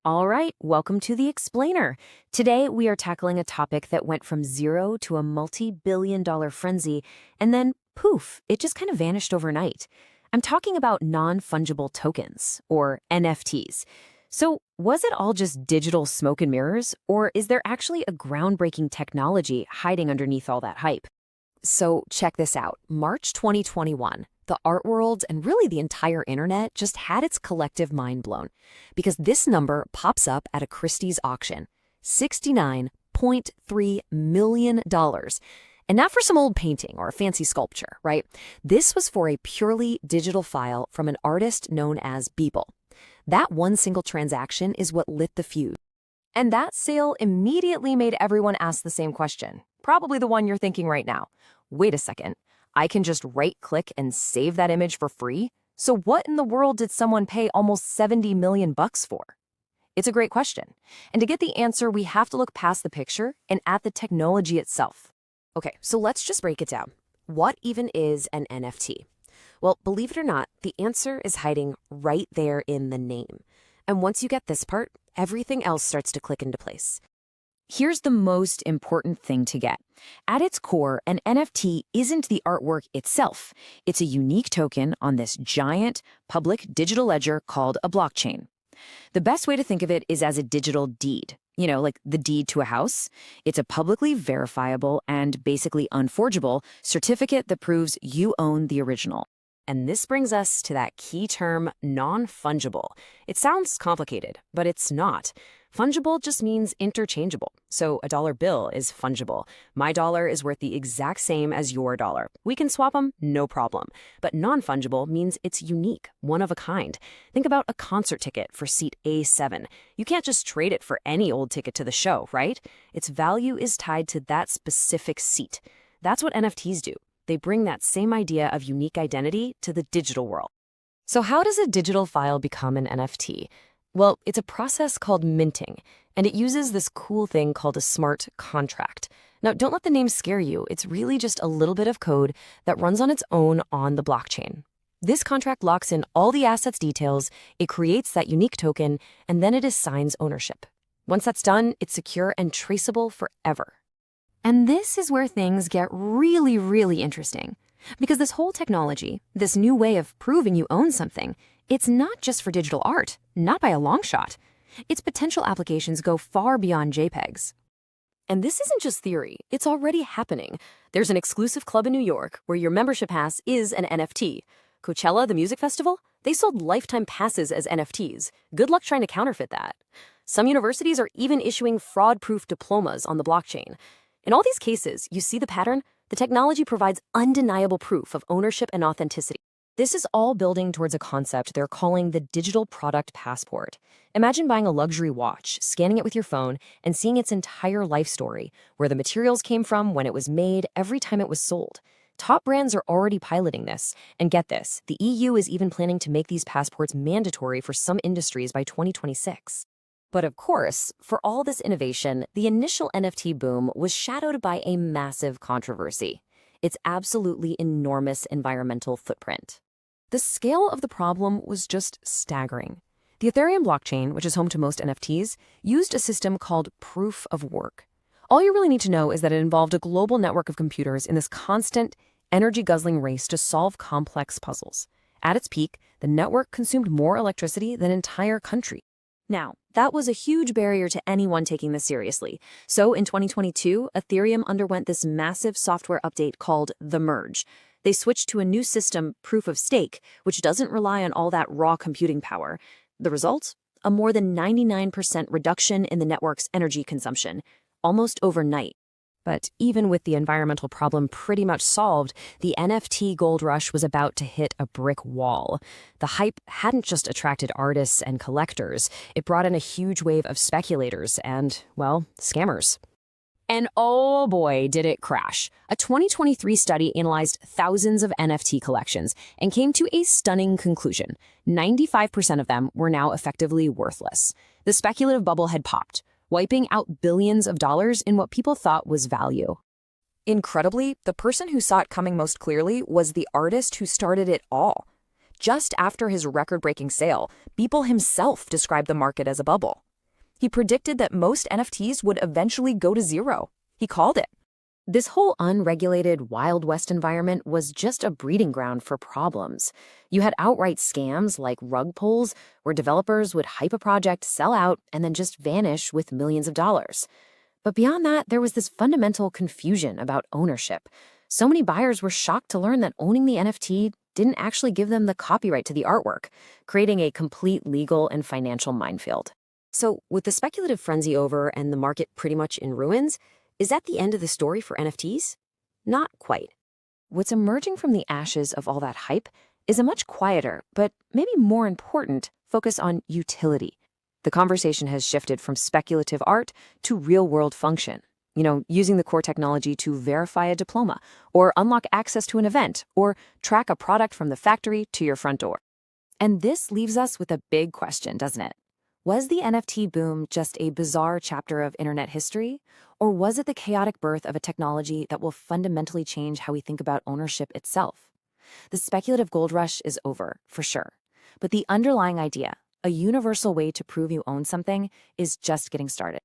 All right, welcome to The Explainer. Today, we are tackling a topic that went from zero to a multi-billion-dollar frenzy, and then, poof, it just kind of vanished overnight. I'm talking about non-fungible tokens, or NFTs. So, was it all just digital smoke and mirrors, or is there actually a groundbreaking technology hiding underneath all that hype? So check this out. March 2021, the art world and really the entire internet just had its collective mind blown because this number pops up at a Christie's auction, $69.3 million. And not for some old painting or a fancy sculpture, right? This was for a purely digital file from an artist known as Beeple. That one single transaction is what lit the fuse. And that sale immediately made everyone ask the same question, probably the one you're thinking right now. Wait a second, I can just right-click and save that image for free? So what in the world did someone pay almost 70 million bucks for? It's a great question. And to get the answer, we have to look past the picture and at the technology itself. Okay, so let's just break it down. What even is an NFT? Well, believe it or not, the answer is hiding right there in the name. And once you get this part, everything else starts to click into place. Here's the most important thing to get. At its core, an NFT isn't the artwork itself. It's a unique token on this giant public digital ledger called a blockchain. The best way to think of it is as a digital deed. You know, like the deed to a house. It's a publicly verifiable and basically unforgeable certificate that proves you own the original. And this brings us to that key term, non-fungible. It sounds complicated, but it's not. Fungible just means interchangeable. So a dollar bill is fungible. My dollar is worth the exact same as your dollar. We can swap them, no problem. But non-fungible means it's unique, one of a kind. Think about a concert ticket for seat A7. You can't just trade it for any old ticket to the show, right? Its value is tied to that specific seat. That's what NFTs do. They bring that same idea of unique identity to the digital world. So how does a digital file become an NFT? Well, it's a process called minting, and it uses this cool thing called a smart contract. Now, don't let the name scare you. It's really just a little bit of code that runs on its own on the blockchain. This contract locks in all the assets details, it creates that unique token, and then it assigns ownership. Once that's done, it's secure and traceable forever. And this is where things get really, really interesting. Because this whole technology, this new way of proving you own something, it's not just for digital art, not by a long shot. Its potential applications go far beyond JPEGs. And this isn't just theory, it's already happening. There's an exclusive club in New York where your membership pass is an NFT. Coachella, the music festival, they sold lifetime passes as NFTs. Good luck trying to counterfeit that. Some universities are even issuing fraud-proof diplomas on the blockchain. In all these cases, you see the pattern? The technology provides undeniable proof of ownership and authenticity. This is all building towards a concept they're calling the digital product passport. Imagine buying a luxury watch, scanning it with your phone, and seeing its entire life story, where the materials came from, when it was made, every time it was sold. Top brands are already piloting this. And get this, the EU is even planning to make these passports mandatory for some industries by 2026. But of course, for all this innovation, the initial NFT boom was shadowed by a massive controversy. Its absolutely enormous environmental footprint. The scale of the problem was just staggering. The Ethereum blockchain, which is home to most NFTs, used a system called proof of work. All you really need to know is that it involved a global network of computers in this constant, energy-guzzling race to solve complex puzzles. At its peak, the network consumed more electricity than an entire country. Now, that was a huge barrier to anyone taking this seriously. So in 2022, Ethereum underwent this massive software update called the merge. They switched to a new system, proof of stake, which doesn't rely on all that raw computing power. The result? A more than 99% reduction in the network's energy consumption, almost overnight. But even with the environmental problem pretty much solved, the NFT gold rush was about to hit a brick wall. The hype hadn't just attracted artists and collectors, it brought in a huge wave of speculators and, well, scammers. And oh boy, did it crash. A 2023 study analyzed thousands of NFT collections and came to a stunning conclusion. 95% of them were now effectively worthless. The speculative bubble had popped, wiping out billions of dollars in what people thought was value. Incredibly, the person who saw it coming most clearly was the artist who started it all. Just after his record-breaking sale, Beeple himself described the market as a bubble. He predicted that most NFTs would eventually go to zero. He called it. This whole unregulated Wild West environment was just a breeding ground for problems. You had outright scams like rug pulls, where developers would hype a project, sell out, and then just vanish with millions of dollars. But beyond that, there was this fundamental confusion about ownership. So many buyers were shocked to learn that owning the NFT didn't actually give them the copyright to the artwork, creating a complete legal and financial minefield. So, with the speculative frenzy over and the market pretty much in ruins, is that the end of the story for NFTs? Not quite. What's emerging from the ashes of all that hype is a much quieter, but maybe more important, focus on utility. The conversation has shifted from speculative art to real-world function. Using the core technology to verify a diploma, or unlock access to an event, or track a product from the factory to your front door. And this leaves us with a big question, doesn't it? Was the NFT boom just a bizarre chapter of internet history, or was it the chaotic birth of a technology that will fundamentally change how we think about ownership itself? The speculative gold rush is over, for sure, but the underlying idea, a universal way to prove you own something, is just getting started.